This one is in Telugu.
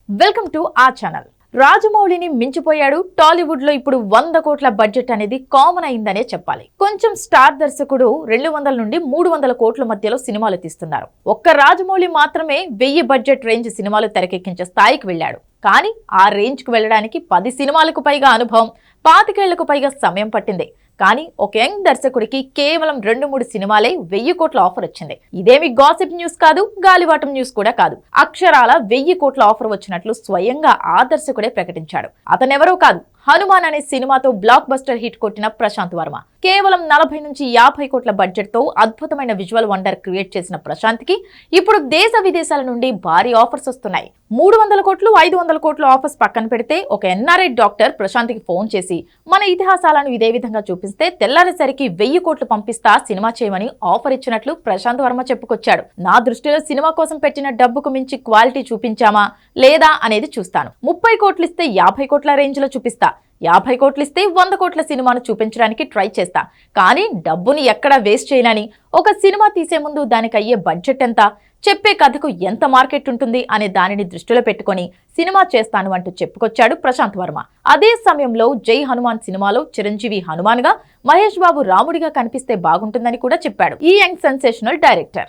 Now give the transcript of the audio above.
వెల్కమ్ టు ఆ ఛానల్. రాజమౌళిని మించిపోయాడు. టాలీవుడ్ లో ఇప్పుడు 100 కోట్ల బడ్జెట్ అనేది కామన్ అయిందనే చెప్పాలి. కొంచెం స్టార్ దర్శకుడు 200 నుండి 300 కోట్ల మధ్యలో సినిమాలు తీస్తున్నారు. ఒక్క రాజమౌళి మాత్రమే 1000 బడ్జెట్ రేంజ్ సినిమాలు తెరకెక్కించే స్థాయికి వెళ్ళాడు. కానీ ఆ రేంజ్ కు వెళ్ళడానికి 10 సినిమాలకు పైగా అనుభవం, 25 ఏళ్లకు పైగా సమయం పట్టింది. కానీ ఒక యంగ్ దర్శకుడికి కేవలం 2-3 సినిమాలే 1000 కోట్ల ఆఫర్ వచ్చింది. ఇదేమి గాసిప్ న్యూస్ కాదు, గాలివాటం న్యూస్ కూడా కాదు. అక్షరాల 1000 కోట్ల ఆఫర్ వచ్చినట్లు స్వయంగా ఆ దర్శకుడే ప్రకటించాడు. అతనెవరో కాదు, హనుమాన్ అనే సినిమాతో బ్లాక్ బస్టర్ హిట్ కొట్టిన ప్రశాంత్ వర్మ. కేవలం 40 నుంచి 50 కోట్ల బడ్జెట్ తో అద్భుతమైన విజువల్ వండర్ క్రియేట్ చేసిన ప్రశాంత్ కి ఇప్పుడు దేశ విదేశాల నుండి భారీ ఆఫర్స్ వస్తున్నాయి. 300 కోట్లు 500 కోట్ల ఆఫర్స్ పక్కన పెడితే ఒక ఎన్ఆర్ఐ డాక్టర్ ప్రశాంత్ కి ఫోన్ చేసి మన ఇతిహాసాలను ఇదే విధంగా చూపిస్తే తెల్లారేసరికి 1000 కోట్లు పంపిస్తా సినిమా చేయమని ఆఫర్ ఇచ్చినట్లు ప్రశాంత్ వర్మ చెప్పుకొచ్చాడు. నా దృష్టిలో సినిమా కోసం పెట్టిన డబ్బుకు మించి క్వాలిటీ చూపించామా లేదా అనేది చూస్తాను. 30 కోట్లు ఇస్తే 50 కోట్ల రేంజ్ లో చూపిస్తా, 50 కోట్లు ఇస్తే 100 కోట్ల సినిమాను చూపించడానికి ట్రై చేస్తా. కానీ డబ్బుని ఎక్కడా వేస్ట్ చేయనని, ఒక సినిమా తీసే ముందు దానికి అయ్యే బడ్జెట్ ఎంత, చెప్పే కథకు ఎంత మార్కెట్ ఉంటుంది అనే దానిని దృష్టిలో పెట్టుకుని సినిమా చేస్తాను అంటూ చెప్పుకొచ్చాడు ప్రశాంత్ వర్మ. అదే సమయంలో జై హనుమాన్ సినిమాలో చిరంజీవి హనుమాన్ గా, మహేష్ బాబు రాముడిగా కనిపిస్తే బాగుంటుందని కూడా చెప్పాడు ఈ యంగ్ సెన్సేషనల్ డైరెక్టర్.